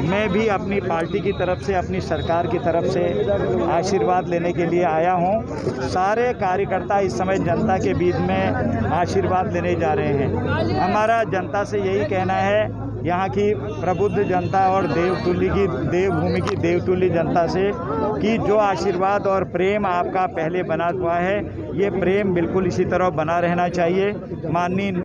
मैं भी अपनी पार्टी की तरफ से, अपनी सरकार की तरफ से आशीर्वाद लेने के लिए आया हूं। सारे कार्यकर्ता इस समय जनता के बीच में आशीर्वाद लेने जा रहे हैं। हमारा जनता से यही कहना है, यहाँ की प्रबुद्ध जनता और देवभूमि की देवतुल्य जनता से, कि जो आशीर्वाद और प्रेम आपका पहले बना हुआ है, ये प्रेम बिल्कुल इसी तरह बना रहना चाहिए। माननीय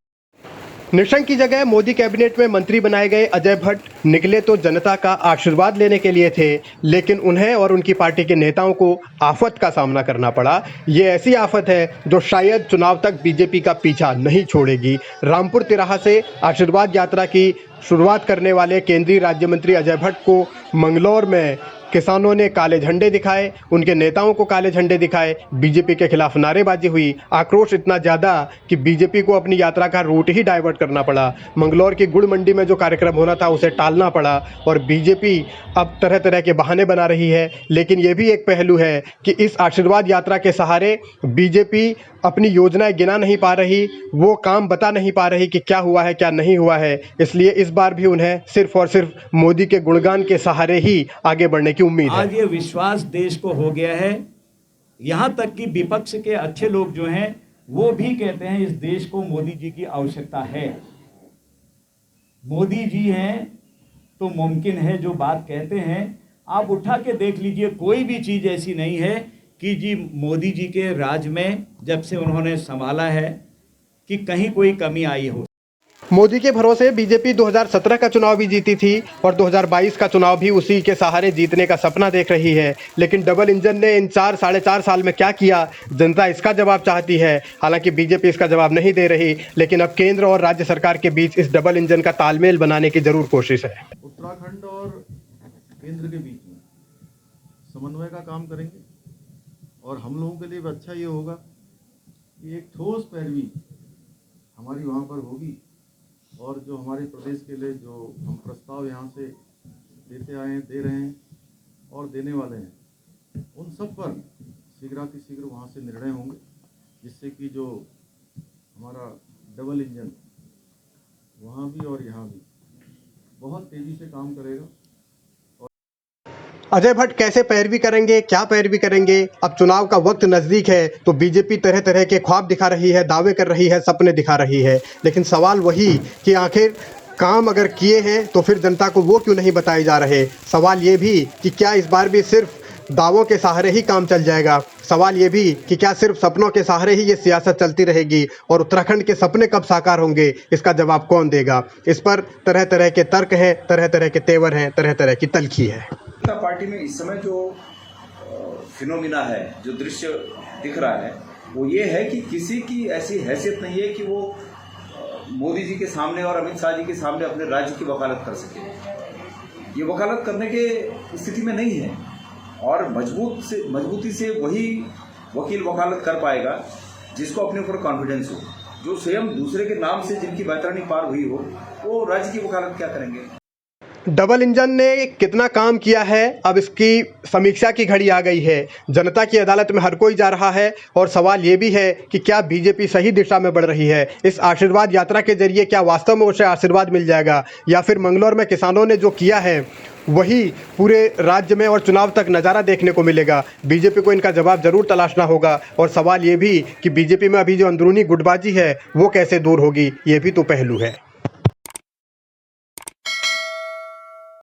निशंक की जगह मोदी कैबिनेट में मंत्री बनाए गए अजय भट्ट निकले तो जनता का आशीर्वाद लेने के लिए थे, लेकिन उन्हें और उनकी पार्टी के नेताओं को आफत का सामना करना पड़ा। ये ऐसी आफत है जो शायद चुनाव तक बीजेपी का पीछा नहीं छोड़ेगी। रामपुर तिराहा से आशीर्वाद यात्रा की शुरुआत करने वाले केंद्रीय राज्य मंत्री अजय भट्ट को मंगलौर में किसानों ने काले झंडे दिखाए, उनके नेताओं को काले झंडे दिखाए, बीजेपी के खिलाफ नारेबाजी हुई। आक्रोश इतना ज़्यादा कि बीजेपी को अपनी यात्रा का रूट ही डाइवर्ट करना पड़ा। मंगलौर की गुड़ मंडी में जो कार्यक्रम होना था उसे टालना पड़ा और बीजेपी अब तरह तरह के बहाने बना रही है। लेकिन ये भी एक पहलू है कि इस आशीर्वाद यात्रा के सहारे बीजेपी अपनी योजनाएं गिना नहीं पा रही, वो काम बता नहीं पा रही कि क्या हुआ है क्या नहीं हुआ है। इसलिए इस बार भी उन्हें सिर्फ और सिर्फ मोदी के गुणगान के सहारे ही आगे बढ़ने की उम्मीद है। आज ये विश्वास देश को हो गया है, यहाँ तक कि विपक्ष के अच्छे लोग जो हैं वो भी कहते हैं इस देश को मोदी जी की आवश्यकता है। मोदी जी हैं तो मुमकिन है जो बात कहते हैं। आप उठा के देख लीजिए, कोई भी चीज ऐसी नहीं है कि जी मोदी जी के राज में जब से उन्होंने संभाला है कि कहीं कोई कमी आई हो। मोदी के भरोसे बीजेपी 2017 का चुनाव भी जीती थी और 2022 का चुनाव भी उसी के सहारे जीतने का सपना देख रही है। लेकिन डबल इंजन ने इन 4-4.5 साल में क्या किया, जनता इसका जवाब चाहती है। हालांकि बीजेपी इसका जवाब नहीं दे रही, लेकिन अब केंद्र और राज्य सरकार के बीच इस डबल इंजन का तालमेल बनाने की जरूर कोशिश है। उत्तराखंड और केंद्र के बीच में समन्वय का काम करेंगे और हम लोगों के लिए भी अच्छा ये होगा कि एक ठोस पैरवी हमारी वहाँ पर होगी और जो हमारे प्रदेश के लिए जो हम प्रस्ताव यहाँ से देते आए हैं, दे रहे हैं और देने वाले हैं, उन सब पर शीघ्रातिशीघ्र वहाँ से निर्णय होंगे, जिससे कि जो हमारा डबल इंजन वहाँ भी और यहाँ भी बहुत तेज़ी से काम करेगा। अजय भट्ट कैसे पैरवी करेंगे, क्या पैरवी करेंगे? अब चुनाव का वक्त नज़दीक है तो बीजेपी तरह तरह के ख्वाब दिखा रही है, दावे कर रही है, सपने दिखा रही है। लेकिन सवाल वही कि आखिर काम अगर किए हैं तो फिर जनता को वो क्यों नहीं बताए जा रहे। सवाल ये भी कि क्या इस बार भी सिर्फ दावों के सहारे ही काम चल जाएगा। सवाल ये भी कि क्या सिर्फ सपनों के सहारे ही ये सियासत चलती रहेगी और उत्तराखंड के सपने कब साकार होंगे, इसका जवाब कौन देगा। इस पर तरह तरह के तर्क हैं, तरह तरह के तेवर हैं, तरह तरह की तलखी है। पार्टी में इस समय जो फिनोमिना है, जो दृश्य दिख रहा है, वो ये है कि किसी की ऐसी हैसियत नहीं है कि वो मोदी जी के सामने और अमित शाह जी के सामने अपने राज्य की वकालत कर सके। ये वकालत करने के स्थिति में नहीं है और मजबूती से वही वकील वकालत कर पाएगा जिसको अपने ऊपर कॉन्फिडेंस हो। जो स्वयं दूसरे के नाम से जिनकी बैतरणी पार हुई हो, वो राज्य की वकालत क्या करेंगे। डबल इंजन ने कितना काम किया है, अब इसकी समीक्षा की घड़ी आ गई है। जनता की अदालत में हर कोई जा रहा है और सवाल ये भी है कि क्या बीजेपी सही दिशा में बढ़ रही है। इस आशीर्वाद यात्रा के जरिए क्या वास्तव में उसे आशीर्वाद मिल जाएगा, या फिर मंगलौर में किसानों ने जो किया है वही पूरे राज्य में और चुनाव तक नज़ारा देखने को मिलेगा। बीजेपी को इनका जवाब जरूर तलाशना होगा। और सवाल ये भी कि बीजेपी में अभी जो अंदरूनी गुटबाजी है वो कैसे दूर होगी, ये भी तो पहलू है।